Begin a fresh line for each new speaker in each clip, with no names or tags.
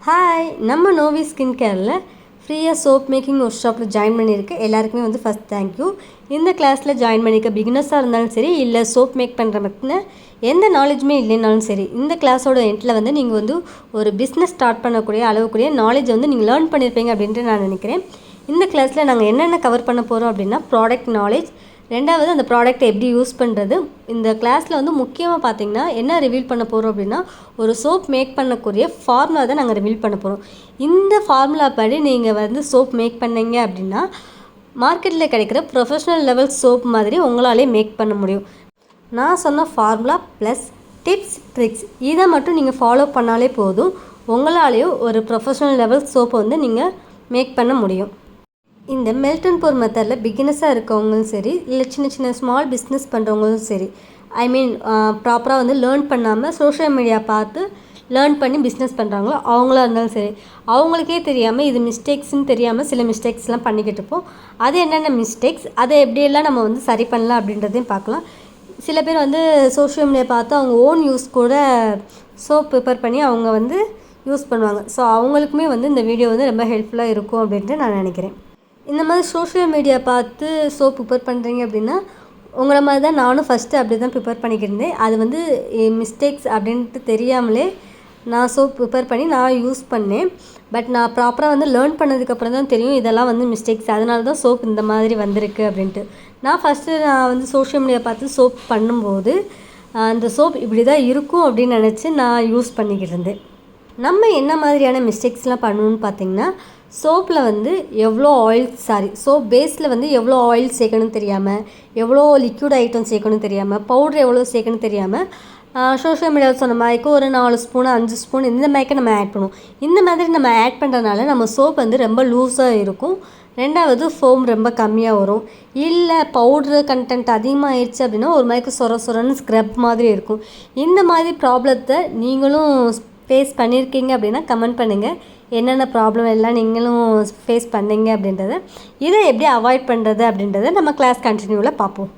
Hi, நம்ம நோவி skin கேரில் ஃப்ரீயாக soap making work ஷாப்பில் ஜாயின் பண்ணியிருக்க எல்லாருக்குமே ஃபஸ்ட் தேங்க்யூ. இந்த கிளாஸில் ஜாயின் பண்ணிக்க பிகினர்ஸாக இருந்தாலும் சரி, இல்லை சோப் மேக் பண்ணுற பற்றின எந்த நாலேஜுமே இல்லைனாலும் சரி, இந்த கிளாஸோட எண்டில் நீங்கள் ஒரு பிஸ்னஸ் ஸ்டார்ட் பண்ணக்கூடிய அளவுக்குரிய நாலேஜ் நீங்கள் லேர்ன் பண்ணியிருப்பீங்க அப்படின்ட்டு நான் நினைக்கிறேன். இந்த கிளாஸில் நாங்கள் என்னென்ன கவர் பண்ண போகிறோம் அப்படின்னா, ப்ராடக்ட் நாலேஜ், ரெண்டாவது அந்த ப்ராடக்ட்டை எப்படி யூஸ் பண்ணுறது. இந்த கிளாஸில் முக்கியமாக பார்த்திங்கன்னா என்ன ரிவீல் பண்ண போகிறோம் அப்படின்னா, ஒரு சோப் மேக் பண்ணக்கூடிய ஃபார்முலா தான் நாங்கள் ரிவீல் பண்ண போகிறோம். இந்த ஃபார்முலா படி நீங்கள் சோப் மேக் பண்ணீங்க அப்படின்னா மார்க்கெட்டில் கிடைக்கிற ப்ரொஃபஷ்னல் லெவல் சோப் மாதிரி உங்களாலே மேக் பண்ண முடியும். நான் சொன்ன ஃபார்முலா ப்ளஸ் டிப்ஸ் ட்ரிக்ஸ் இதை மட்டும் நீங்கள் ஃபாலோ பண்ணாலே போதும், உங்களாலேயும் ஒரு ப்ரொஃபஷ்னல் லெவல் சோப்பை நீங்கள் மேக் பண்ண முடியும். இந்த மெல்ட் அண்ட் போர் மெத்தடில் பிகினஸாக இருக்கவங்களும் சரி, இல்லை சின்ன சின்ன ஸ்மால் பிஸ்னஸ் பண்ணுறவங்களும் சரி, ப்ராப்பராக லேர்ன் பண்ணாமல் சோஷியல் மீடியா பார்த்து லேர்ன் பண்ணி பிஸ்னஸ் பண்ணுறாங்களோ அவங்களா இருந்தாலும் சரி, அவங்களுக்கே தெரியாமல் இது மிஸ்டேக்ஸ்ன்னு தெரியாமல் சில மிஸ்டேக்ஸ்லாம் பண்ணிக்கிட்டு இருப்போம். அது என்னென்ன மிஸ்டேக்ஸ், அதை எப்படியெல்லாம் நம்ம சரி பண்ணலாம் அப்படின்றதையும் பார்க்கலாம். சில பேர் சோஷியல் மீடியா பார்த்து அவங்க ஓன் யூஸ் கூட சோப் ப்ரிப்பேர் பண்ணி அவங்க யூஸ் பண்ணுவாங்க. ஸோ அவங்களுக்குமே இந்த வீடியோ ரொம்ப ஹெல்ப்ஃபுல்லாக இருக்கும் அப்படின்ட்டு நான் நினைக்கிறேன். இந்த மாதிரி சோஷியல் மீடியா பார்த்து சோப் ப்ரிப்பேர் பண்ணுறீங்க அப்படின்னா, உங்களை மாதிரி தான் நானும் ஃபஸ்ட்டு அப்படி தான் ப்ரிப்பேர் பண்ணிக்கிருந்தேன். அது மிஸ்டேக்ஸ் அப்படின்ட்டு தெரியாமலே நான் சோப் ப்ரிப்பேர் பண்ணி நான் யூஸ் பண்ணேன். பட் நான் ப்ராப்பராக லேர்ன் பண்ணதுக்கப்புறம் தான் தெரியும் இதெல்லாம் மிஸ்டேக்ஸ், அதனால தான் சோப் இந்த மாதிரி வந்திருக்கு அப்படின்ட்டு. நான் சோஷியல் மீடியா பார்த்து சோப் பண்ணும்போது அந்த சோப் இப்படி தான் இருக்கும் அப்படின்னு நினச்சி நான் யூஸ் பண்ணிக்கிட்டு இருந்தேன். நம்ம என்ன மாதிரியான மிஸ்டேக்ஸ்லாம் பண்ணணும்னு பார்த்திங்கன்னா, சோப்பில் எவ்வளோ சோப் பேஸில் எவ்வளோ ஆயில் சேர்க்கணும்னு தெரியாமல், எவ்வளோ லிக்யூட் ஐட்டம் சேர்க்கணும்னு தெரியாமல், பவுட்ரு எவ்வளோ சேர்க்கணும்னு தெரியாமல், சோஷியல் மீடியாவில் சொன்ன மாதிரிக்கு ஒரு 4 ஸ்பூன் 5 ஸ்பூன் இந்த மாதிரிக்கு நம்ம ஆட் பண்ணுவோம். இந்த மாதிரி நம்ம ஆட் பண்ணுறதுனால நம்ம சோப் ரொம்ப லூஸாக இருக்கும். ரெண்டாவது ஃபோம் ரொம்ப கம்மியாக வரும். இல்லை பவுட்ரு கண்டென்ட் அதிகமாகிடுச்சு அப்படின்னா ஒரு மாதிரிக்கு சொரன்னு ஸ்க்ரப் மாதிரி இருக்கும். இந்த மாதிரி ப்ராப்ளத்தை நீங்களும் ஃபேஸ் பண்ணியிருக்கீங்க அப்படின்னா கமெண்ட் பண்ணுங்கள். என்னென்ன ப்ராப்ளம் எல்லாம் நீங்களும் ஃபேஸ் பண்ணீங்க அப்படின்றத, இதை எப்படி அவாய்ட் பண்ணுறது அப்படின்றத நம்ம கிளாஸ் கண்டினியூவில் பார்ப்போம்.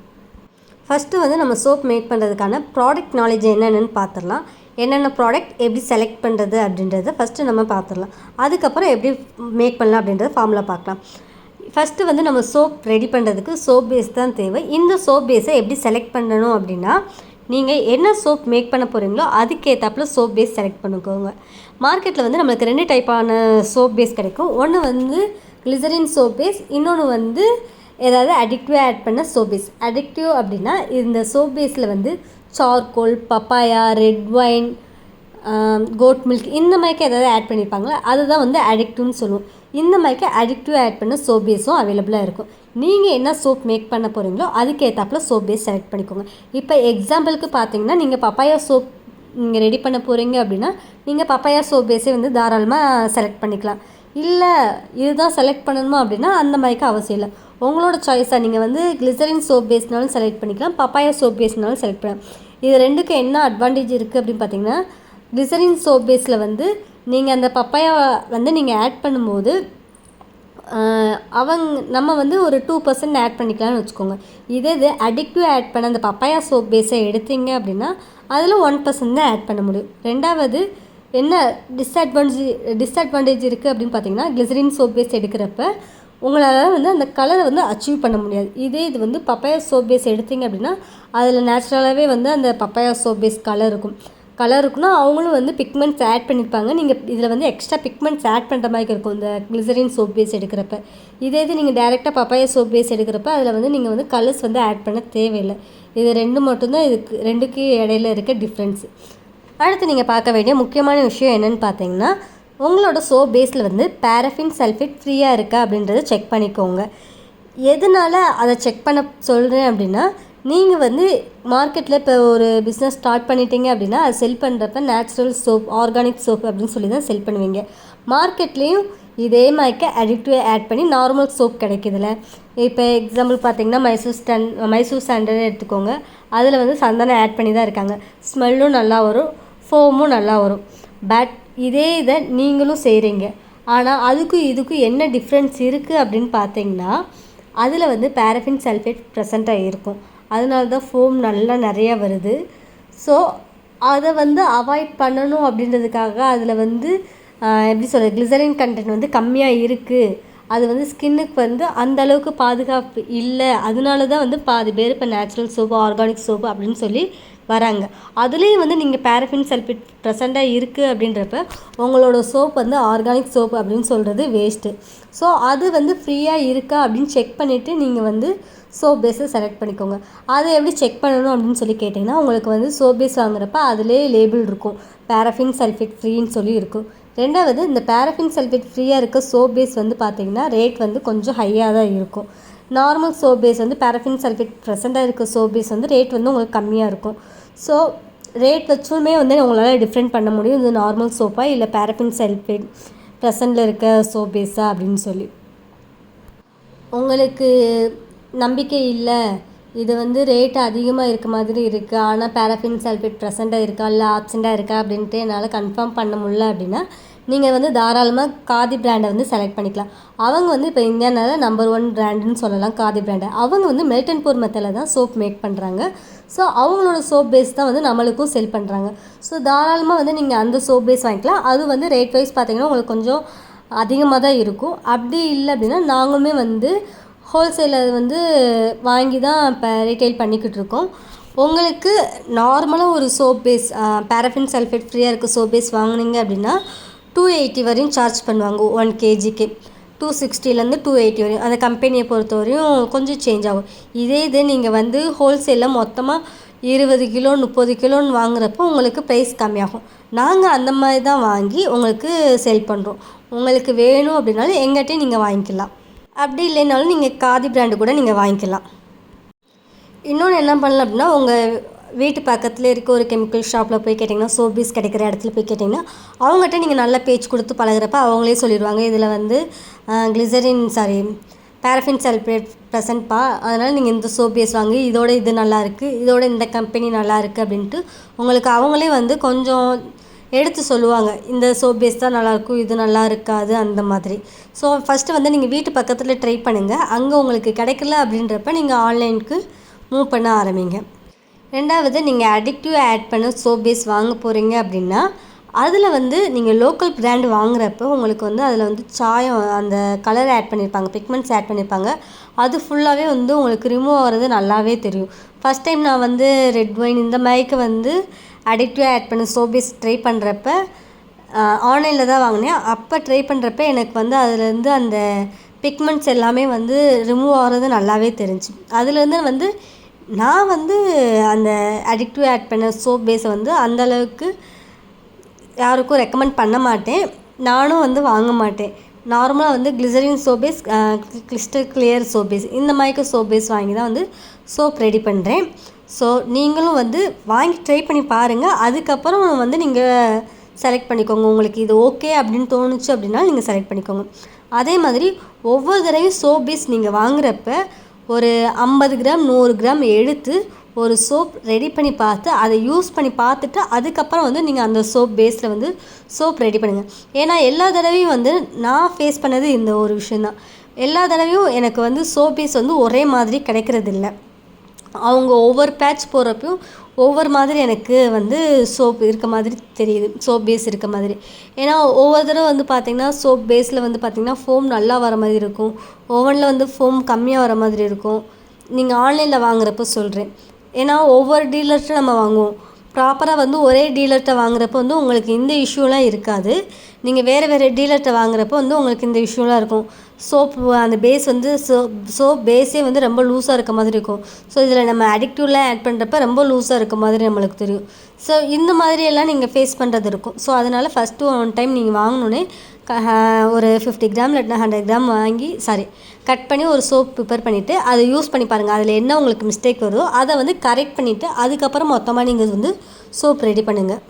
ஃபஸ்ட்டு நம்ம சோப் மேக் பண்ணுறதுக்கான ப்ராடக்ட் நாலேஜ் என்னென்னு பார்த்துடலாம். என்னென்ன ப்ராடக்ட் எப்படி செலக்ட் பண்ணுறது அப்படின்றத ஃபஸ்ட்டு நம்ம பார்த்துடலாம். அதுக்கப்புறம் எப்படி மேக் பண்ணலாம் அப்படின்றத ஃபார்முலா பார்க்கலாம். ஃபஸ்ட்டு நம்ம சோப் ரெடி பண்ணுறதுக்கு சோப் பேஸ் தான் தேவை. இந்த சோப் பேஸை எப்படி செலக்ட் பண்ணணும் அப்படின்னா, நீங்கள் என்ன சோப் மேக் பண்ண போகிறீங்களோ அதுக்கேற்றாப்புல சோப் பேஸ் செலக்ட் பண்ணிக்கோங்க. மார்க்கெட்டில் நம்மளுக்கு 2 டைப்பான சோப் பேஸ் கிடைக்கும். ஒன்று கிளிசரின் சோப் பேஸ், இன்னொன்று ஏதாவது அடிக்டிவாக ஆட் பண்ண சோப் பேஸ். அடிக்டிவ் அப்படின்னா இந்த சோப் பேஸில் charcoal, papaya, red wine, goat milk இந்த மாதிரிக்கு ஏதாவது ஆட் பண்ணியிருப்பாங்களா, அதுதான் அடிக்டிவ்னு சொல்லுவோம். இந்த மாதிரிக்கு அடிக்டிவ் ஆட் பண்ண சோப் பேஸும் அவைலபிளாக இருக்கும். நீங்கள் என்ன சோப் மேக் பண்ண போகிறீங்களோ அதுக்கேற்றாப்புல சோப் பேஸ் செலக்ட் பண்ணிக்கோங்க. இப்போ எக்ஸாம்பிளுக்கு பார்த்தீங்கன்னா, நீங்கள் பப்பாயா சோப் நீங்கள் ரெடி பண்ண போகிறீங்க அப்படின்னா, நீங்கள் பப்பாயா சோப் பேஸே தாராளமாக செலக்ட் பண்ணிக்கலாம். இல்லை இதுதான் செலக்ட் பண்ணணுமா அப்படின்னா அந்த மாதிரிக்கு அவசியம் இல்லை. உங்களோட சாய்ஸாக நீங்கள் கிளிசரின் சோப் பேஸ்னாலும் செலக்ட் பண்ணிக்கலாம், பப்பாயா சோப் பேஸ்னாலும் செலக்ட் பண்ணலாம். இது ரெண்டுக்கு என்ன அட்வான்டேஜ் இருக்குது அப்படின்னு பார்த்தீங்கன்னா, கிளிசரின் சோப் பேஸில் நீங்கள் அந்த பப்பாயா நீங்கள் ஆட் பண்ணும்போது நம்ம ஒரு 2% ஆட் பண்ணிக்கலாம்னு வச்சுக்கோங்க. இது அடிக்டிவ் ஆட் பண்ண அந்த பப்பாயா சோப் பேஸை எடுத்தீங்க அப்படின்னா அதில் 1% தான் ஆட் பண்ண முடியும். ரெண்டாவது என்ன டிஸ்அட்வான்டேஜ் இருக்குது அப்படின்னு பார்த்தீங்கன்னா, கிளிசரின் சோப் பேஸ் எடுக்கிறப்ப உங்களால் அந்த கலரை அச்சீவ் பண்ண முடியாது. இது பப்பாயா சோப் பேஸ் எடுத்தீங்க அப்படின்னா அதில் நேச்சுரலாகவே அந்த பப்பாயா சோப் பேஸ் கலர் இருக்குன்னா அவங்களும் பிக்மெண்ட்ஸ் ஆட் பண்ணியிருப்பாங்க. நீங்கள் இதில் எக்ஸ்ட்ரா பிக்மெண்ட்ஸ் ஆட் பண்ணுற மாதிரி இருக்கும் இந்த கிளிசரின் சோப் பேஸ் எடுக்கிறப்ப. இது நீங்கள் டேரெக்டாக பப்பாயா சோப் பேஸ் எடுக்கிறப்ப அதில் நீங்கள் கலர்ஸ் ஆட் பண்ண தேவையில்லை. இது மட்டும்தான் ரெண்டுக்கு இடையில இருக்க டிஃப்ரென்ஸ். அடுத்து நீங்கள் பார்க்க வேண்டிய முக்கியமான விஷயம் என்னென்னு பார்த்தீங்கன்னா, உங்களோட சோப் பேஸில் பாரஃபின் சல்ஃபேட் ஃப்ரீயாக இருக்கா அப்படின்றத செக் பண்ணிக்கோங்க. எதனால் அதை செக் பண்ண சொல்கிறேன் அப்படின்னா, நீங்கள் மார்க்கெட்டில் இப்போ ஒரு பிஸ்னஸ் ஸ்டார்ட் பண்ணிட்டீங்க அப்படின்னா அது செல் பண்ணுறப்ப நேச்சுரல் சோப், ஆர்கானிக் சோப் அப்படின்னு சொல்லி தான் செல் பண்ணுவீங்க. மார்க்கெட்லேயும் இதே மாதிரிக்கு அடிக்டிவ் ஆட் பண்ணி நார்மல் சோப் கிடைக்குதுல்ல. இப்போ எக்ஸாம்பிள் பார்த்தீங்கன்னா மைசூர் சாண்டல் எடுத்துக்கோங்க. அதில் சந்தனம் ஆட் பண்ணி தான் இருக்காங்க. ஸ்மெல்லும் நல்லா வரும், ஃபோமும் நல்லா வரும். பட் இதை நீங்களும் செய்கிறீங்க. ஆனால் அதுக்கும் இதுக்கும் என்ன டிஃப்ரென்ஸ் இருக்குது அப்படின்னு பார்த்தீங்கன்னா, அதில் பாரஃபின் சல்ஃபேட் ப்ரெசண்ட்டாக இருக்கும். அதனால தான் ஃபோம் நல்லா நிறையா வருது. ஸோ அதை அவாய்ட் பண்ணணும் அப்படின்றதுக்காக அதில் எப்படி சொல்கிறது, கிளிசரின் கண்டென்ட் வந்து கம்மியாக இருக்குது, அது வந்து ஸ்கின்னுக்கு வந்து அந்த அளவுக்கு பாதுகாப்பு இல்லை, அதனால தான் வந்து பாதி பேர் இப்போ நேச்சுரல் சோப்பு, ஆர்கானிக் சோப்பு அப்படின்னு சொல்லி வராங்க. அதுலேயும் வந்து நீங்கள் பேரஃபின் சல்ஃபேட் ப்ரெசண்ட்டாக இருக்குது அப்படின்றப்ப உங்களோட சோப் வந்து ஆர்கானிக் சோப் அப்படின்னு சொல்கிறது வேஸ்ட்டு. ஸோ அது வந்து ஃப்ரீயாக இருக்கா அப்படின்னு செக் பண்ணிவிட்டு நீங்கள் வந்து சோப் பேஸை செலக்ட் பண்ணிக்கோங்க. அதை எப்படி செக் பண்ணணும் அப்படின்னு சொல்லி கேட்டிங்கன்னா, உங்களுக்கு வந்து சோப் பேஸ் வாங்குறப்ப அதிலே லேபிள் இருக்கும், பேரஃபின் சல்ஃபேட் ஃப்ரீன்னு சொல்லி இருக்கும். ரெண்டாவது, இந்த பேரஃபின் சல்ஃபேட் ஃப்ரீயாக இருக்க சோப் பேஸ் வந்து பார்த்திங்கன்னா ரேட் வந்து கொஞ்சம் ஹையாக தான் இருக்கும். நார்மல் சோப் பேஸ் வந்து பேரஃபின் சல்ஃபேட் ப்ரெசண்ட்டாக இருக்க சோப் பேஸ் வந்து ரேட் வந்து உங்களுக்கு கம்மியாக இருக்கும். ஸோ ரேட் வச்சுமே வந்து உங்களால் டிஃப்ரெண்ட் பண்ண முடியும், இது நார்மல் சோப்பா இல்லை பேரஃபின் சல்ஃபேட் ப்ரெசண்ட்டில் இருக்க சோப் பேஸா அப்படின்னு சொல்லி. உங்களுக்கு நம்பிக்கை இல்லை, இது வந்து ரேட் அதிகமாக இருக்க மாதிரி இருக்குது, ஆனால் பேரஃபின் சல்ஃபேட் ப்ரெசண்ட்டாக இருக்கா இல்லை ஆப்சண்ட்டாக இருக்கா அப்படின்ட்டு என்னால் கன்ஃபார்ம் பண்ண முடியல அப்படின்னா நீங்கள் வந்து தாராளமாக காதி பிராண்டை வந்து செலக்ட் பண்ணிக்கலாம். அவங்க வந்து இப்போ இந்தியாவில் நம்பர் 1 பிராண்டுன்னு சொல்லலாம் காதி பிராண்டை. அவங்க வந்து மெல்ட் அண்ட் போர் மெத்தடில் தான் சோப் மேக் பண்ணுறாங்க. ஸோ அவங்களோட சோப் பேஸ் தான் வந்து நம்மளுக்கும் செல் பண்ணுறாங்க. ஸோ தாராளமாக வந்து நீங்கள் அந்த சோப் பேஸ் வாங்கிக்கலாம். அது வந்து ரேட் வைஸ் பார்த்திங்கன்னா உங்களுக்கு கொஞ்சம் அதிகமாக தான் இருக்கும். அப்படி இல்லை அப்படின்னா நாங்களுமே வந்து ஹோல்சேலர் வந்து வாங்கி தான் இப்போ ரீட்டைல் பண்ணிக்கிட்டு இருக்கோம். உங்களுக்கு நார்மலாக ஒரு சோப் பேஸ் பேரஃபின் சல்ஃபேட் ஃப்ரீயாக இருக்க சோப் பேஸ் வாங்கினீங்க அப்படின்னா 280 வரையும் சார்ஜ் பண்ணுவாங்க 1 kgக்கு. 260லேருந்து 280 வரையும், அந்த கம்பெனியை பொறுத்த வரையும் கொஞ்சம் சேஞ்ச் ஆகும். இது நீங்கள் வந்து ஹோல்சேலில் மொத்தமாக 20 கிலோ 30 கிலோன்னு வாங்குறப்போ உங்களுக்கு ப்ரைஸ் கம்மியாகும். நாங்கள் அந்த மாதிரி தான் வாங்கி உங்களுக்கு சேல் பண்ணுறோம். உங்களுக்கு வேணும் அப்படின்னாலும் எங்கிட்டே நீங்கள் வாங்கிக்கலாம். அப்படி இல்லைனாலும் நீங்கள் காதி பிராண்டு கூட நீங்கள் வாங்கிக்கலாம். இன்னொன்று என்ன பண்ணலாம் அப்படின்னா, உங்கள் வீட்டு பக்கத்தில் இருக்க ஒரு கெமிக்கல் ஷாப்பில் போய் கேட்டிங்கன்னா, சோப் பீஸ் கிடைக்கிற இடத்துல போய் கேட்டிங்கன்னா அவங்ககிட்ட நீங்கள் நல்லா பேச்சு கொடுத்து பழகிறப்ப அவங்களே சொல்லிடுவாங்க, இதில் வந்து பேரஃபின் சல்ஃபேட் ப்ரெசன்ட்ப்பா, அதனால் நீங்கள் இந்த சோப் பேஸ் வாங்கி இதோட இது நல்லாயிருக்கு, இதோட இந்த கம்பெனி நல்லாயிருக்கு அப்படின்ட்டு உங்களுக்கு அவங்களே வந்து கொஞ்சம் எடுத்து சொல்லுவாங்க, இந்த சோப் பேஸ் தான் நல்லாயிருக்கும், இது நல்லா இருக்காது அந்த மாதிரி. ஸோ ஃபஸ்ட்டு வந்து நீங்கள் வீட்டு பக்கத்தில் ட்ரை பண்ணுங்கள். அங்கே உங்களுக்கு கிடைக்கல அப்படின்றப்ப நீங்கள் ஆன்லைனுக்கு மூவ் பண்ண ஆரம்பிங்க. ரெண்டாவது, நீங்கள் அடிக்டிவ் ஆட் பண்ண சோப் பேஸ் வாங்க போகிறீங்க அப்படின்னா அதில் வந்து நீங்கள் லோக்கல் பிராண்ட் வாங்குறப்போ உங்களுக்கு வந்து அதில் வந்து சாயம், அந்த கலர் ஆட் பண்ணியிருப்பாங்க, பிக்மெண்ட்ஸ் ஆட் பண்ணியிருப்பாங்க, அது ஃபுல்லாகவே வந்து உங்களுக்கு ரிமூவ் ஆகிறது நல்லாவே தெரியும். ஃபஸ்ட் டைம் நான் வந்து ரெட் ஒயின் இந்த மாதிரிக்கு வந்து அடிக்டிவ் ஆட் பண்ண சோப் பேஸ் ட்ரை பண்ணுறப்ப ஆன்லைனில் தான் வாங்கினேன். அப்போ ட்ரை பண்ணுறப்ப எனக்கு வந்து அதுலேருந்து அந்த பிக்மெண்ட்ஸ் எல்லாமே வந்து ரிமூவ் ஆகிறது நல்லாவே தெரிஞ்சு. அதுலேருந்து வந்து நான் வந்து அந்த அடிக்டிவ் ஆட் பண்ண சோப் பேஸை வந்து அந்தளவுக்கு யாருக்கும் ரெக்கமெண்ட் பண்ண மாட்டேன், நானும் வந்து வாங்க மாட்டேன். நார்மலாக வந்து glycerin soap base, crystal clear soap base, இந்த மாதிரி சோப் பேஸ் வாங்கி தான் வந்து சோப் ரெடி பண்ணுறேன். ஸோ நீங்களும் வந்து வாங்கி ட்ரை பண்ணி பாருங்கள். அதுக்கப்புறம் வந்து நீங்கள் செலக்ட் பண்ணிக்கோங்க. உங்களுக்கு இது ஓகே அப்படின்னு தோணுச்சு அப்படின்னா நீங்கள் செலக்ட் பண்ணிக்கோங்க. அதே மாதிரி ஒவ்வொரு தடவையும் சோப் பேஸ் நீங்கள் வாங்குறப்ப ஒரு 50 கிராம் 100 கிராம் எடுத்து ஒரு சோப் ரெடி பண்ணி பார்த்து அதை யூஸ் பண்ணி பார்த்துட்டு அதுக்கப்புறம் வந்து நீங்கள் அந்த சோப் பேஸில் வந்து சோப் ரெடி பண்ணுங்கள். ஏன்னா எல்லா தடவையும் வந்து நான் ஃபேஸ் பண்ணது இந்த ஒரு விஷயந்தான். எல்லா தடவையும் எனக்கு வந்து சோப் பேஸ் வந்து ஒரே மாதிரி கிடைக்கிறது இல்லை. அவங்க ஒவ்வொரு பேட்ச் போகிறப்பையும் ஒவ்வொரு மாதிரி எனக்கு வந்து சோப் இருக்க மாதிரி தெரியுது, சோப் பேஸ் இருக்க மாதிரி. ஏன்னா ஒவ்வொரு தடவை வந்து பார்த்திங்கன்னா சோப் பேஸில் வந்து பார்த்திங்கன்னா ஃபோம் நல்லா வர மாதிரி இருக்கும், ஓவனில் வந்து ஃபோம் கம்மியாக வர மாதிரி இருக்கும். நீங்கள் ஆன்லைனில் வாங்குறப்போ சொல்கிறேன், ஏன்னா ஒவ்வொரு டீலர்கிட்ட நம்ம வாங்குவோம். ப்ராப்பராக வந்து ஒரே டீலர்கிட்ட வாங்குறப்போ வந்து உங்களுக்கு இந்த இஷ்யூலாம் இருக்காது. நீங்கள் வேறு டீலர்கிட்ட வாங்குறப்போ வந்து உங்களுக்கு இந்த இஷ்யூலாம் இருக்கும். சோப்பு அந்த பேஸ் வந்து சோப் பேஸே வந்து ரொம்ப லூஸாக இருக்க மாதிரி இருக்கும். ஸோ இதில் நம்ம அடிக்டிவ்லாம் ஆட் பண்ணுறப்ப ரொம்ப லூஸாக இருக்க மாதிரி நம்மளுக்கு தெரியும். ஸோ இந்த மாதிரியெல்லாம் நீங்கள் ஃபேஸ் பண்ணுறது இருக்கும். ஸோ அதனால் ஃபஸ்ட்டு 1 டைம் நீங்கள் வாங்கினோன்னே ஒரு 50 கிராம் இல்லைனா 100 கிராம் வாங்கி கட் பண்ணி ஒரு சோப் ப்ரிப்பேர் பண்ணிவிட்டு அதை யூஸ் பண்ணி பாருங்கள். அதில் என்ன உங்களுக்கு மிஸ்டேக் வருதோ அதை வந்து கரெக்ட் பண்ணிவிட்டு அதுக்கப்புறம் மொத்தமாக நீங்கள் வந்து சோப் ரெடி பண்ணுங்கள்.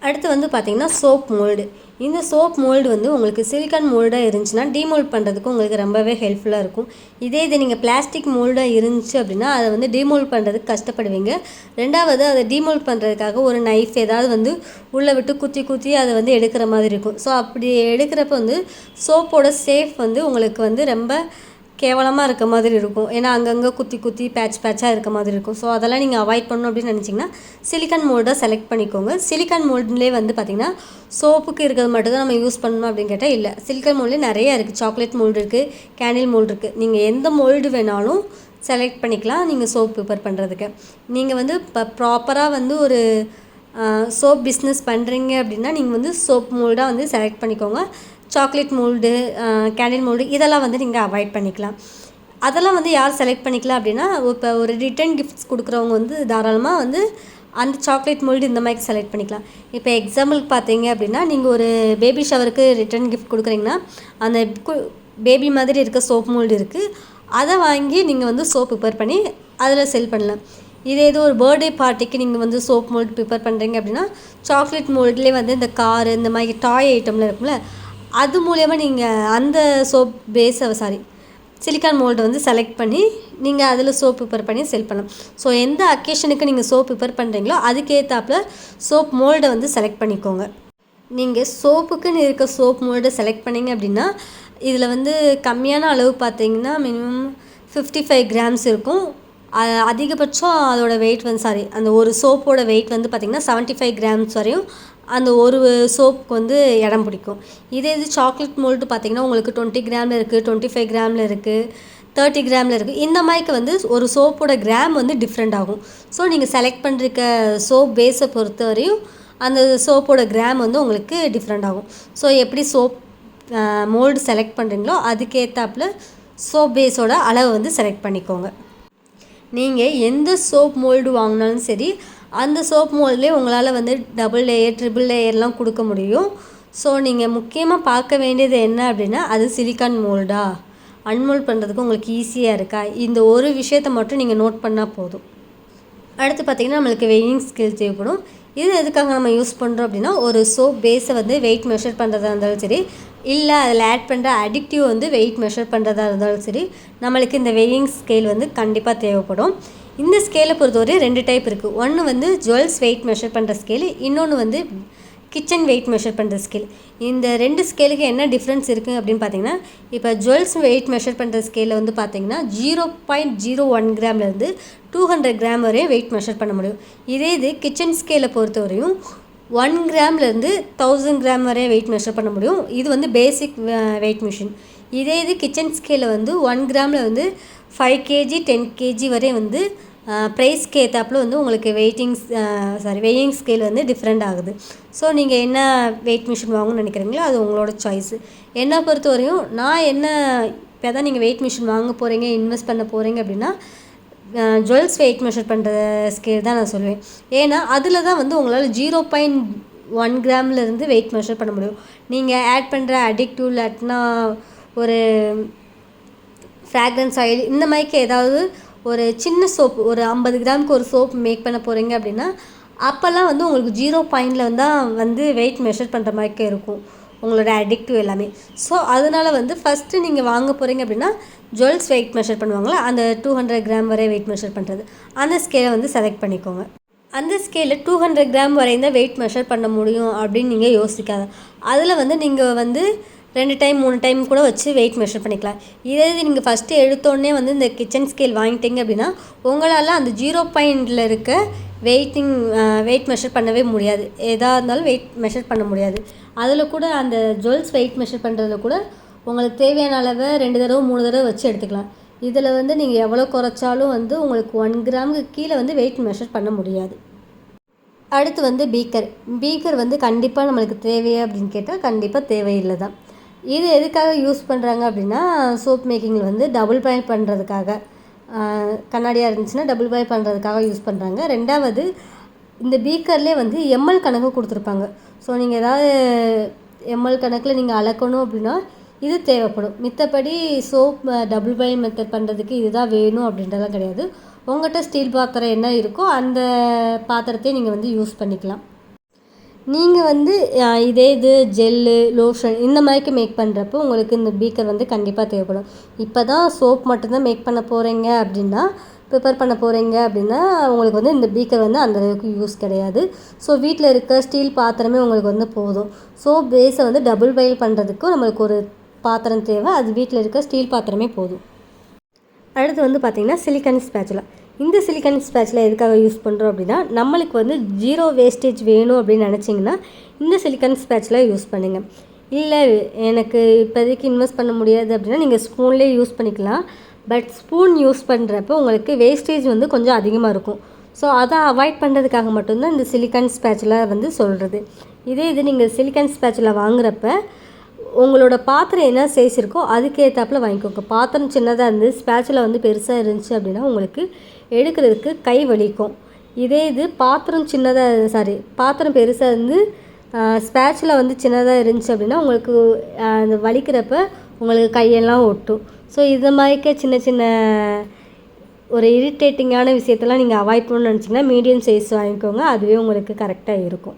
அடுத்து வந்து பார்த்திங்கன்னா சோப் மோல்டு. இந்த சோப் மோல்டு வந்து உங்களுக்கு சிலிக்கான் மோல்டாக இருந்துச்சுன்னா டீமோல்ட் பண்ணுறதுக்கு உங்களுக்கு ரொம்பவே ஹெல்ப்ஃபுல்லாக இருக்கும். இது நீங்கள் பிளாஸ்டிக் மோல்டாக இருந்துச்சு அப்படின்னா அதை வந்து டீமோல்ட் பண்ணுறதுக்கு கஷ்டப்படுவீங்க. ரெண்டாவது, அதை டீமோல்ட் பண்ணுறதுக்காக ஒரு நைஃப் ஏதாவது வந்து உள்ளே விட்டு குத்தி அதை வந்து எடுக்கிற மாதிரி இருக்கும். ஸோ அப்படி எடுக்கிறப்ப வந்து சோப்போட சேஃப் வந்து உங்களுக்கு வந்து ரொம்ப கேவலமாக இருக்க மாதிரி இருக்கும். ஏன்னா அங்கங்கே குத்தி குத்தி பேட்சாக இருக்க மாதிரி இருக்கும். ஸோ அதெல்லாம் நீங்கள் அவாய்ட் பண்ணணும் அப்படின்னு நினச்சிங்கன்னா சிலிக்கான் மோல்டை செலக்ட் பண்ணிக்கோங்க. சிலிக்கான் மோல்டுலேயே வந்து பார்த்திங்கன்னா சோப்புக்கு இருக்கிறது மட்டும் தான் நம்ம யூஸ் பண்ணணும் அப்படின்னு கேட்டால் இல்லை. சிலிக்கான் மோல்டு நிறையா இருக்குது. சாக்லேட் மோல்டு இருக்குது, கேண்டில் மோல்டு இருக்குது. நீங்கள் எந்த மோல்டு வேணாலும் செலக்ட் பண்ணிக்கலாம் நீங்கள் சோப் ப்ரிப்பேர் பண்ணுறதுக்கு. நீங்கள் வந்து இப்போ ப்ராப்பராக வந்து ஒரு சோப் பிஸ்னஸ் பண்ணுறீங்க அப்படின்னா நீங்கள் வந்து சோப் மோல்டாக வந்து செலக்ட் பண்ணிக்கோங்க. சாக்லேட் மோல்டு, கேண்டில் மோல்டு இதெல்லாம் வந்து நீங்கள் அவாய்ட் பண்ணிக்கலாம். அதெல்லாம் வந்து யார் செலக்ட் பண்ணிக்கலாம் அப்படின்னா இப்போ ஒரு ரிட்டன் கிஃப்ட்ஸ் கொடுக்குறவங்க வந்து தாராளமாக வந்து அந்த சாக்லேட் மோல்டு இந்த மாதிரி செலக்ட் பண்ணிக்கலாம். இப்போ எக்ஸாம்பிளுக்கு பார்த்தீங்க அப்படின்னா நீங்கள் ஒரு பேபி ஷவருக்கு ரிட்டன் கிஃப்ட் கொடுக்குறீங்கன்னா அந்த பேபி மாதிரி இருக்க சோப் மோல்டு இருக்குது. அதை வாங்கி நீங்கள் வந்து சோப் ப்ரிப்பேர் பண்ணி அதில் செல் பண்ணலாம். இதே ஏதோ ஒரு பர்த்டே பார்ட்டிக்கு நீங்கள் வந்து சோப் மோல்டு ப்ரிப்பேர் பண்ணுறீங்க அப்படின்னா சாக்லேட் மோல்ட்லேயே வந்து இந்த காரு இந்த மாதிரி டாய் ஐட்டம்லாம் இருக்கும்ல, அது மூலயமா நீங்கள் அந்த சோப் சிலிக்கான் மோல்டை வந்து செலக்ட் பண்ணி நீங்கள் அதில் சோப் ப்ரிப்பேர் பண்ணி செல் பண்ணலாம். ஸோ எந்த அக்கேஷனுக்கு நீங்கள் சோப் ப்ரிப்பேர் பண்ணுறீங்களோ அதுக்கேற்றாப்புல சோப் மோல்டை வந்து செலக்ட் பண்ணிக்கோங்க. நீங்கள் சோப்புக்குன்னு இருக்க சோப் மோல்டை செலக்ட் பண்ணிங்க அப்படின்னா இதில் வந்து கம்மியான அளவு பார்த்தீங்கன்னா மினிமம் 55 கிராம்ஸ் இருக்கும். அதிகபட்சம் அதோட வெயிட் வந்து அந்த ஒரு சோப்போட வெயிட் வந்து பார்த்திங்கன்னா 75 கிராம்ஸ் வரையும் அந்த ஒரு சோப்புக்கு வந்து இடம் பிடிக்கும். இதே இது சாக்லேட் மோல்டு பார்த்திங்கன்னா உங்களுக்கு 20 கிராமில் இருக்குது, 25 கிராமில் இருக்குது, 30 கிராமில் இருக்குது. இந்த மாதிரிக்கு வந்து ஒரு சோப்போட கிராம் வந்து டிஃப்ரெண்ட் ஆகும். ஸோ நீங்கள் செலக்ட் பண்ணுற சோப் பேஸை பொறுத்த வரையும் அந்த சோப்போட கிராம் வந்து உங்களுக்கு டிஃப்ரெண்ட் ஆகும். ஸோ எப்படி சோப் மோல்டு செலக்ட் பண்ணுறீங்களோ அதுக்கேற்றாப்புல சோப் பேஸோட அளவை வந்து செலக்ட் பண்ணிக்கோங்க. நீங்கள் எந்த சோப் மோல்டு வாங்கினாலும் சரி அந்த சோப் மோல்ட்லேயே உங்களால் வந்து டபுள் லேயர், ட்ரிபிள் லேயர்லாம் கொடுக்க முடியும். ஸோ நீங்கள் முக்கியமாக பார்க்க வேண்டியது என்ன அப்படின்னா அது சிலிக்கான் மோல்டா, அன்மோல்ட் பண்ணுறதுக்கு உங்களுக்கு ஈஸியாக இருக்கா, இந்த ஒரு விஷயத்தை மட்டும் நீங்கள் நோட் பண்ணால் போதும். அடுத்து பார்த்திங்கன்னா நம்மளுக்கு வெயிங் ஸ்கேல் தேவைப்படும். இது எதுக்காக நம்ம யூஸ் பண்ணுறோம் அப்படின்னா ஒரு சோப் பேஸை வந்து வெயிட் மெஷர் பண்ணுறதா இருந்தாலும் சரி, இல்லை அதில் ஆட் பண்ணுற அடிக்டிவ் வந்து வெயிட் மெஷர் பண்ணுறதா இருந்தாலும் சரி, நம்மளுக்கு இந்த வெயிங் ஸ்கேல் வந்து கண்டிப்பாக தேவைப்படும். இந்த ஸ்கேலை பொறுத்தவரை 2 டைப் இருக்குது. ஒன்று வந்து ஜுவல்ஸ் வெயிட் மெஷர் பண்ணுற ஸ்கேலு, இன்னொன்று வந்து கிச்சன் வெயிட் மெஷர் பண்ணுற ஸ்கேல். இந்த 2 ஸ்கேலுக்கு என்ன டிஃப்ரென்ஸ் இருக்குது அப்படின்னு பார்த்தீங்கன்னா இப்போ ஜுவல்ஸ் வெயிட் மெஷர் பண்ணுற ஸ்கேலில் வந்து பார்த்தீங்கன்னா 0.01 கிராம்லேருந்து 200 கிராம் வரையும் வெயிட் மெஷர் பண்ண முடியும். இதே இது கிச்சன் ஸ்கேலை பொறுத்தவரையும் 1 கிராம்லேருந்து 1000 கிராம் வரை வெயிட் மெஷர் பண்ண முடியும். இது வந்து பேசிக் வெயிட் மிஷின். இதே இது கிச்சன் ஸ்கேலில் வந்து 1 கிராமில் வந்து 5 kg 10 kg வரை வந்து ப்ரைஸ்க்கு ஏற்றாப்புல வந்து உங்களுக்கு வெயிங் ஸ்கேல் வந்து டிஃப்ரெண்ட் ஆகுது. ஸோ நீங்கள் என்ன வெயிட் மிஷின் வாங்கணும்னு நினைக்கிறீங்களோ அது உங்களோட சாய்ஸு. என்னை பொறுத்த வரையும் நான் இப்போ தான் நீங்கள் வெயிட் மிஷின் வாங்க போகிறீங்க, இன்வெஸ்ட் பண்ண போகிறீங்க அப்படின்னா ஜுவல்ஸ் வெயிட் மெஷர் பண்ணுற ஸ்கேல் தான் நான் சொல்லுவேன். ஏன்னா அதில் தான் வந்து உங்களால் 0.1 கிராம்லேருந்து வெயிட் மெஷர் பண்ண முடியும். நீங்கள் ஆட் பண்ணுற அடிக்டிவ் இல்லாட்டினா ஒரு ஃப்ராக்ரன்ஸ் ஆயில் இந்த மாதிரிக்கு ஏதாவது ஒரு சின்ன சோப்பு ஒரு 50 கிராமுக்கு ஒரு சோப் மேக் பண்ண போகிறீங்க அப்படின்னா அப்போல்லாம் வந்து உங்களுக்கு 0 தான் வந்து வெயிட் மெஷர் பண்ணுற மாதிரிக்கே இருக்கும் உங்களோட அடிக்டிவ் எல்லாமே. ஸோ அதனால் வந்து ஃபஸ்ட்டு நீங்கள் வாங்க போகிறீங்க அப்படின்னா ஜுவல்ஸ் வெயிட் மெஷர் பண்ணுவாங்களா அந்த 200 கிராம் வரை வெயிட் மெஷர் பண்ணுறது அந்த ஸ்கேலை வந்து செலக்ட் பண்ணிக்கோங்க. அந்த ஸ்கேலில் 200 கிராம் வரையும் தான் வெயிட் மெஷர் பண்ண முடியும் அப்படின்னு நீங்கள் யோசிக்காத. அதில் வந்து நீங்கள் வந்து 2 டைம் 3 டைம் கூட வச்சு வெயிட் மெஷர் பண்ணிக்கலாம். இதே இது நீங்கள் ஃபஸ்ட்டு எடுத்தோடனே வந்து இந்த கிச்சன் ஸ்கேல் வாங்கிட்டீங்க அப்படின்னா உங்களால் அந்த 0 இருக்க வெயிட் மெஷர் பண்ணவே முடியாது. எதாக இருந்தாலும் வெயிட் மெஷர் பண்ண முடியாது. அதில் கூட அந்த ஜுவல்ஸ் வெயிட் மெஷர் பண்ணுறதுல கூட உங்களுக்கு தேவையான அளவை 2 தடவை 3 தடவை வச்சு எடுத்துக்கலாம். இதில் வந்து நீங்கள் எவ்வளோ குறைச்சாலும் வந்து உங்களுக்கு 1 கிராமுக்கு கீழே வந்து வெயிட் மெஷர் பண்ண முடியாது. அடுத்து வந்து பீக்கர் வந்து கண்டிப்பாக நம்மளுக்கு தேவையா அப்படின்னு கேட்டால் கண்டிப்பாக தேவையில்லை தான். இது எதுக்காக யூஸ் பண்ணுறாங்க அப்படின்னா சோப் மேக்கிங்கில் வந்து டபுள் பாயில் பண்ணுறதுக்காக, கண்ணாடியாக இருந்துச்சுன்னா டபுள் பாயில் பண்ணுறதுக்காக யூஸ் பண்ணுறாங்க. ரெண்டாவது இந்த பீக்கர்லேயே வந்து எம்எல் கணக்கு கொடுத்துருப்பாங்க. ஸோ நீங்கள் ஏதாவது எம்எல் கணக்கில் நீங்கள் அளக்கணும் அப்படின்னா இது தேவைப்படும். மித்தபடி சோப் டபுள் பாயில் மெத்தட் பண்ணுறதுக்கு இதுதான் வேணும் அப்படின்றதெல்லாம் கிடையாது. உங்கள்கிட்ட ஸ்டீல் பாத்திரம் என்ன இருக்கோ அந்த பாத்திரத்தையும் நீங்கள் வந்து யூஸ் பண்ணிக்கலாம். நீங்கள் வந்து இதே இது ஜெல்லு லோஷன் இந்த மாதிரிக்கு மேக் பண்ணுறப்போ உங்களுக்கு இந்த பீக்கர் வந்து கண்டிப்பாக தேவைப்படும். இப்போ தான் சோப் மட்டும்தான் மேக் பண்ண போகிறீங்க அப்படின்னா ப்ரிப்பேர் பண்ண போகிறீங்க அப்படின்னா உங்களுக்கு வந்து இந்த பீக்கர் வந்து அந்தளவுக்கு யூஸ் கிடையாது. ஸோ வீட்டில் இருக்க ஸ்டீல் பாத்திரமே உங்களுக்கு வந்து போதும். சோப் பேஸை வந்து டபுள் பாயில் பண்ணுறதுக்கும் நம்மளுக்கு ஒரு பாத்திரம் தேவை. அது வீட்டில் இருக்க ஸ்டீல் பாத்திரமே போதும். அடுத்து வந்து பார்த்திங்கன்னா சிலிக்கான் ஸ்பேச்சுலா. இந்த சிலிக்கான் ஸ்பேச்சுலா எதுக்காக யூஸ் பண்ணுறோம் அப்படின்னா, நம்மளுக்கு வந்து 0 வேஸ்டேஜ் வேணும் அப்படின்னு நினச்சிங்கன்னா இந்த சிலிக்கான் ஸ்பேச்சுலா யூஸ் பண்ணுங்கள். இல்லை எனக்கு இப்போதைக்கு இன்வெஸ்ட் பண்ண முடியாது அப்படின்னா நீங்கள் ஸ்பூன்லேயே யூஸ் பண்ணிக்கலாம். பட் ஸ்பூன் யூஸ் பண்ணுறப்ப உங்களுக்கு வேஸ்டேஜ் வந்து கொஞ்சம் அதிகமாக இருக்கும். ஸோ அதை அவாய்ட் பண்ணுறதுக்காக மட்டும்தான் இந்த சிலிக்கான் ஸ்பேச்சுலா வந்து சொல்கிறது. இது நீங்கள் சிலிக்கான் ஸ்பேச்சுலா வாங்குறப்ப உங்களோட பாத்திரம் என்ன சைஸ் இருக்கோ அதுக்கேற்றாப்புல வாங்கிக்கோங்க. பாத்திரம் சின்னதாக இருந்து ஸ்பேச்சுலா வந்து பெருசாக இருந்துச்சு அப்படின்னா உங்களுக்கு எடுக்கிறதுக்கு கை வலிக்கும். இது பாத்திரம் பெருசாக இருந்து ஸ்பேச்சுலா வந்து சின்னதாக இருந்துச்சு அப்படின்னா உங்களுக்கு அந்த வலிக்கிறப்ப உங்களுக்கு கையெல்லாம் ஒட்டும். ஸோ இது மாதிரிக்க சின்ன சின்ன ஒரு இரிட்டேட்டிங்கான விஷயத்தெல்லாம் நீங்கள் அவாய்ட் பண்ணணும்னு நினச்சிங்கன்னா மீடியம் சைஸ் வாங்கிக்கோங்க. அதுவே உங்களுக்கு கரெக்டாக இருக்கும்.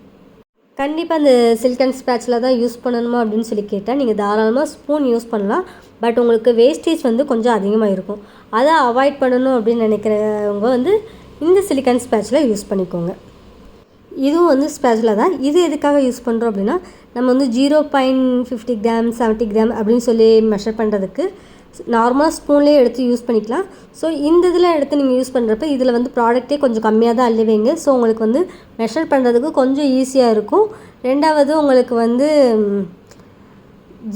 கண்டிப்பாக அந்த சிலிக்கான் ஸ்பேச்சுலா தான் யூஸ் பண்ணணுமா அப்படின்னு சொல்லி கேட்டால் நீங்கள் தாராளமாக ஸ்பூன் யூஸ் பண்ணலாம். பட் உங்களுக்கு வேஸ்டேஜ் வந்து கொஞ்சம் அதிகமாக இருக்கும். அதை அவாய்ட் பண்ணணும் அப்படின்னு நினைக்கிறவங்க வந்து இந்த சிலிக்கான் ஸ்பேச்சுலா யூஸ் பண்ணிக்கோங்க. இதுவும் வந்து ஸ்பேச்சுலா தான். இது எதுக்காக யூஸ் பண்ணுறோம் அப்படின்னா, நம்ம வந்து 0.50 கிராம் 70 கிராம் அப்படின்னு சொல்லி மெஷர் பண்ணுறதுக்கு நார்மலாக ஸ்பூன்லேயே எடுத்து யூஸ் பண்ணிக்கலாம். ஸோ இந்த இதில் எடுத்து நீங்கள் யூஸ் பண்ணுறப்ப இதில் வந்து ப்ராடக்ட்டே கொஞ்சம் கம்மியாக தான் அள்ளி வைங்க. ஸோ உங்களுக்கு வந்து மெஷர் பண்ணுறதுக்கு கொஞ்சம் ஈஸியாக இருக்கும். ரெண்டாவது உங்களுக்கு வந்து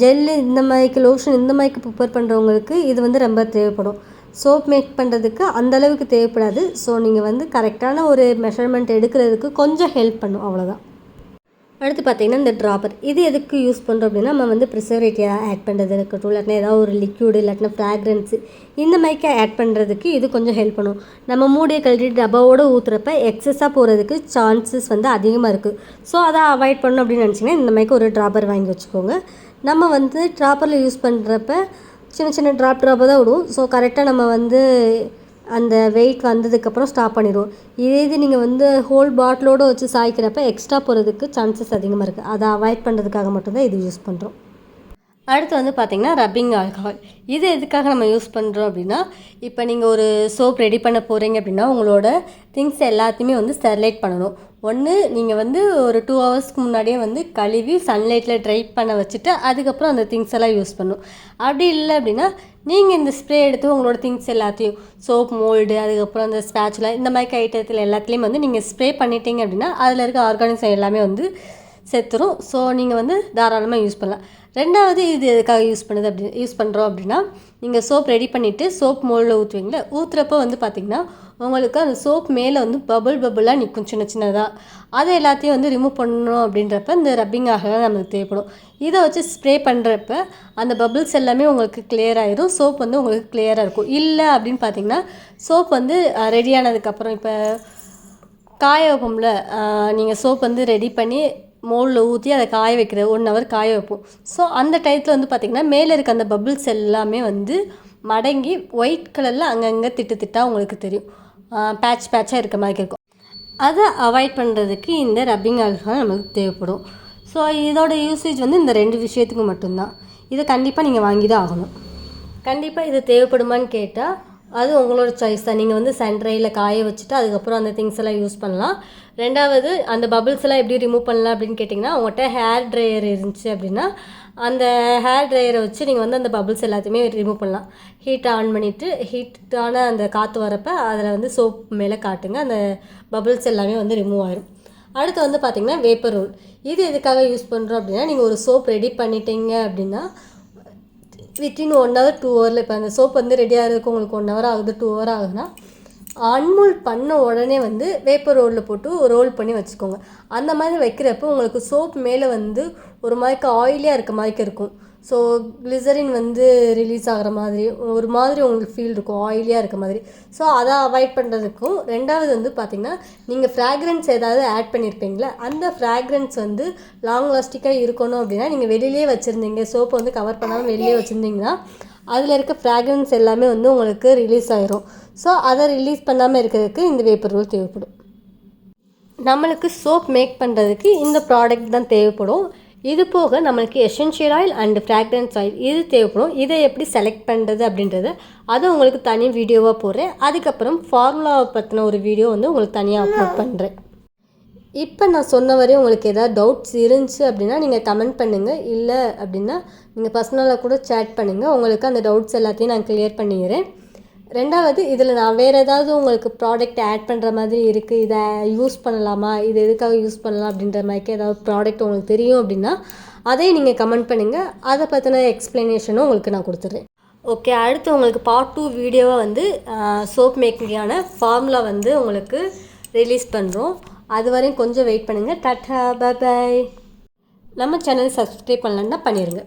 ஜெல்லு இந்த மாதிரிக்கு லோஷன் இந்த மாதிரிக்கு ப்ரிப்பேர் பண்ணுறவங்களுக்கு இது வந்து ரொம்ப தேவைப்படும். சோப் மேக் பண்ணுறதுக்கு அந்தளவுக்கு தேவைப்படாது. ஸோ நீங்கள் வந்து கரெக்டான ஒரு மெஷர்மெண்ட் எடுக்கிறதுக்கு கொஞ்சம் ஹெல்ப் பண்ணும், அவ்வளோதான். அடுத்து பார்த்திங்கன்னா இந்த ட்ராப்பர். இது எதுக்கு யூஸ் பண்ணுறோம் அப்படின்னா, நம்ம வந்து ப்ரிசர்வேட்டிவ் ஆட் பண்ணுறது இருக்கட்டும், இல்லாட்டினா ஏதாவது ஒரு லிக்யூடு இல்லாட்டினா ஃப்ராக்ரன்ஸு இந்த மாதிரிக்கு ஆட் பண்ணுறதுக்கு இது கொஞ்சம் ஹெல்ப் பண்ணும். நம்ம மூடியை கழட்டிட்டு டப்பாவோடு ஊற்றுறப்ப எக்ஸஸாக போகிறதுக்கு சான்சஸ் வந்து அதிகமாக இருக்குது. ஸோ அதை அவாய்ட் பண்ணணும் அப்படின்னு நினச்சிங்கன்னா இந்த மாதிரிக்கு ஒரு ட்ராப்பர் வாங்கி வச்சுக்கோங்க. நம்ம வந்து ட்ராப்பரில் யூஸ் பண்ணுறப்ப சின்ன சின்ன ட்ராப்பர் தான் விடுவோம். ஸோ கரெக்டாக நம்ம வந்து அந்த வெயிட் வந்ததுக்கப்புறம் ஸ்டாப் பண்ணிடுவோம். இது நீங்கள் வந்து ஹோல் பாட்டிலோடு வச்சு சாய்க்கிறப்ப எக்ஸ்ட்ரா போகிறதுக்கு சான்சஸ் அதிகமாக இருக்குது. அதை அவாய்ட் பண்ணுறதுக்காக மட்டும்தான் இது யூஸ் பண்ணுறோம். அடுத்து வந்து பார்த்திங்கன்னா ரப்பிங் ஆல்கஹால். இது எதுக்காக நம்ம யூஸ் பண்ணுறோம் அப்படின்னா, இப்போ நீங்கள் ஒரு சோப் ரெடி பண்ண போகிறீங்க அப்படின்னா உங்களோட திங்ஸ் எல்லாத்தையுமே வந்து ஸ்டெர்லைட் பண்ணணும். ஒன்று நீங்கள் வந்து ஒரு 2 ஹவர்ஸ்க்கு முன்னாடியே வந்து கழுவி சன்லைட்டில் ட்ரை பண்ண வச்சுட்டு அதுக்கப்புறம் அந்த திங்ஸ் எல்லாம் யூஸ் பண்ணணும். அப்படி இல்லை அப்படின்னா நீங்கள் இந்த ஸ்ப்ரே எடுத்து உங்களோட திங்ஸ் எல்லாத்தையும் சோப் மோல்டு அதுக்கப்புறம் அந்த ஸ்பேச்சுலா இந்த மாதிரி ஐட்டத்தில் எல்லாத்துலேயும் வந்து நீங்கள் ஸ்ப்ரே பண்ணிட்டீங்க அப்படின்னா அதில் இருக்க ஆர்கானிசம் எல்லாமே வந்து செத்துரும். ஸோ நீங்கள் வந்து தாராளமாக யூஸ் பண்ணலாம். ரெண்டாவது இது எதுக்காக யூஸ் பண்ணுறோம் அப்படின்னா, நீங்கள் சோப் ரெடி பண்ணிவிட்டு சோப் மோல்டில் ஊற்றுவீங்களே, ஊற்றுறப்போ வந்து பார்த்திங்கன்னா உங்களுக்கு அந்த சோப் மேலே வந்து பபுளாக நிற்கும் சின்ன சின்னதாக. அதை எல்லாத்தையும் வந்து ரிமூவ் பண்ணணும் அப்படின்றப்ப இந்த ரப்பிங் ஆல்கஹால் நமக்கு தேவைப்படும். இதை வச்சு ஸ்ப்ரே பண்ணுறப்ப அந்த பபிள்ஸ் எல்லாமே உங்களுக்கு கிளியர் ஆகிடும். சோப் வந்து உங்களுக்கு கிளியராக இருக்கும். இல்லை அப்படின்னு பார்த்திங்கன்னா சோப் வந்து ரெடி ஆனதுக்கப்புறம் இப்போ காய வைப்போம்ல, நீங்கள் சோப் வந்து ரெடி பண்ணி மோல்டில் ஊற்றி அதை காய வைக்கிற 1 ஹவர் காய வைப்போம். ஸோ அந்த டயத்தில் வந்து பார்த்திங்கன்னா மேலே இருக்க அந்த பபிள்ஸ் எல்லாமே வந்து மடங்கி ஒயிட் கலரில் அங்கங்கே திட்டாக உங்களுக்கு தெரியும். பேட்சாக இருக்க மாதிரி இருக்கும். அதை அவாய்ட் பண்ணுறதுக்கு இந்த ரப்பிங் ஆல்கஹால் நமக்கு தேவைப்படும். ஸோ இதோட யூசேஜ் வந்து இந்த 2 விஷயத்துக்கு மட்டும்தான். இதை கண்டிப்பாக நீங்கள் வாங்கி தான் ஆகணும். கண்டிப்பாக இது தேவைப்படுமான்னு கேட்டால் அது உங்களோட சாய்ஸ் தான். நீங்கள் வந்து சன்ட்ரையில் காய வச்சுட்டு அதுக்கப்புறம் அந்த திங்ஸ் எல்லாம் யூஸ் பண்ணலாம். ரெண்டாவது அந்த பபிள்ஸ் எல்லாம் எப்படி ரிமூவ் பண்ணலாம் அப்படின்னு கேட்டிங்கன்னா, உங்கள்கிட்ட ஹேர் ட்ரையர் இருந்துச்சு அப்படின்னா அந்த ஹேர் ட்ரையரை வச்சு நீங்கள் வந்து அந்த பபிள்ஸ் எல்லாத்தையுமே ரிமூவ் பண்ணலாம். ஹீட் ஆன் பண்ணிவிட்டு ஹீட்டான அந்த காற்று வரப்போ அதில் வந்து சோப் மேலே காட்டுங்க, அந்த பபிள்ஸ் எல்லாமே வந்து ரிமூவ் ஆகிடும். அடுத்து வந்து பார்த்திங்கன்னா வேப்பர் ரோல். இது எதுக்காக யூஸ் பண்ணுறோம் அப்படின்னா, நீங்கள் ஒரு சோப் ரெடி பண்ணிட்டீங்க அப்படின்னா வித்தின் 1 ஹவர் 2 ஹவரில், இப்போ அந்த சோப் வந்து ரெடி ஆகிறதுக்கு உங்களுக்கு 1 ஹவர் ஆகுது 2 ஹவர் ஆகுதுன்னா அன்மோல்ட் பண்ண உடனே வந்து வேப்பர் ரோலில் போட்டு ரோல் பண்ணி வச்சுக்கோங்க. அந்த மாதிரி வைக்கிறப்போ உங்களுக்கு சோப் மேலே வந்து ஒரு மாதிரிக்கு ஆயிலியாக இருக்க மாதிரிக்கு இருக்கும். ஸோ கிளிசரின் வந்து ரிலீஸ் ஆகிற மாதிரி ஒரு மாதிரி உங்களுக்கு ஃபீல் இருக்கும், ஆயிலியாக இருக்க மாதிரி. ஸோ அதை அவாய்ட் பண்ணுறதுக்கும். ரெண்டாவது வந்து பார்த்திங்கன்னா நீங்கள் ஃப்ராக்ரன்ஸ் ஏதாவது ஆட் பண்ணியிருப்பீங்களா, அந்த ஃப்ராக்ரன்ஸ் வந்து லாங் லாஸ்டிக்காக இருக்கணும் அப்படின்னா நீங்கள் வெளியிலே வச்சுருந்தீங்க, சோப்பை வந்து கவர் பண்ணாமல் வெளியே வச்சுருந்தீங்கன்னா அதில் இருக்க ஃப்ராக்ரன்ஸ் எல்லாமே வந்து உங்களுக்கு ரிலீஸ் ஆகிரும். ஸோ அதை ரிலீஸ் பண்ணாமல் இருக்கிறதுக்கு இந்த வேப்பர் ரோல் தேவைப்படும். நம்மளுக்கு சோப் மேக் பண்ணுறதுக்கு இந்த ப்ராடக்ட் தான் தேவைப்படும். இது போக நம்மளுக்கு essential oil and fragrance oil இது தேவைப்படும். இதை எப்படி செலக்ட் பண்ணுறது அப்படின்றத அதை உங்களுக்கு தனி வீடியோவாக போடுறேன். அதுக்கப்புறம் ஃபார்முலாவை பற்றின ஒரு வீடியோ வந்து உங்களுக்கு தனியாக அப்லோட் பண்ணுறேன். இப்போ நான் சொன்ன வரையும் உங்களுக்கு ஏதாவது டவுட்ஸ் இருந்துச்சு அப்படின்னா நீங்கள் கமெண்ட் பண்ணுங்கள். இல்லை அப்படின்னா நீங்கள் பர்சனலாக கூட சேட் பண்ணுங்கள். உங்களுக்கு அந்த டவுட்ஸ் எல்லாத்தையும் நான் கிளியர் பண்ணிக்கிறேன். ரெண்டாவது இதில் நான் வேறு ஏதாவது உங்களுக்கு ப்ராடக்ட் ஆட் பண்ணுற மாதிரி இருக்குது, இதை யூஸ் பண்ணலாமா, இது எதுக்காக யூஸ் பண்ணலாம் அப்படின்ற மாதிரி ஏதாவது ப்ராடக்ட் உங்களுக்கு தெரியும் அப்படின்னா அதையும் நீங்கள் கமெண்ட் பண்ணுங்கள். அதை பற்றின எக்ஸ்ப்ளனேஷனும் உங்களுக்கு நான் கொடுத்துட்றேன். ஓகே, அடுத்து உங்களுக்கு பார்ட் 2 வீடியோவாக வந்து சோப் மேக்கிங்கான ஃபார்முலா வந்து உங்களுக்கு ரிலீஸ் பண்ணுறோம். அது வரையும் கொஞ்சம் வெயிட் பண்ணுங்கள். Tata, bye bye. நம்ம சேனல் சப்ஸ்கிரைப் பண்ணலன்னா பண்ணிடுங்க.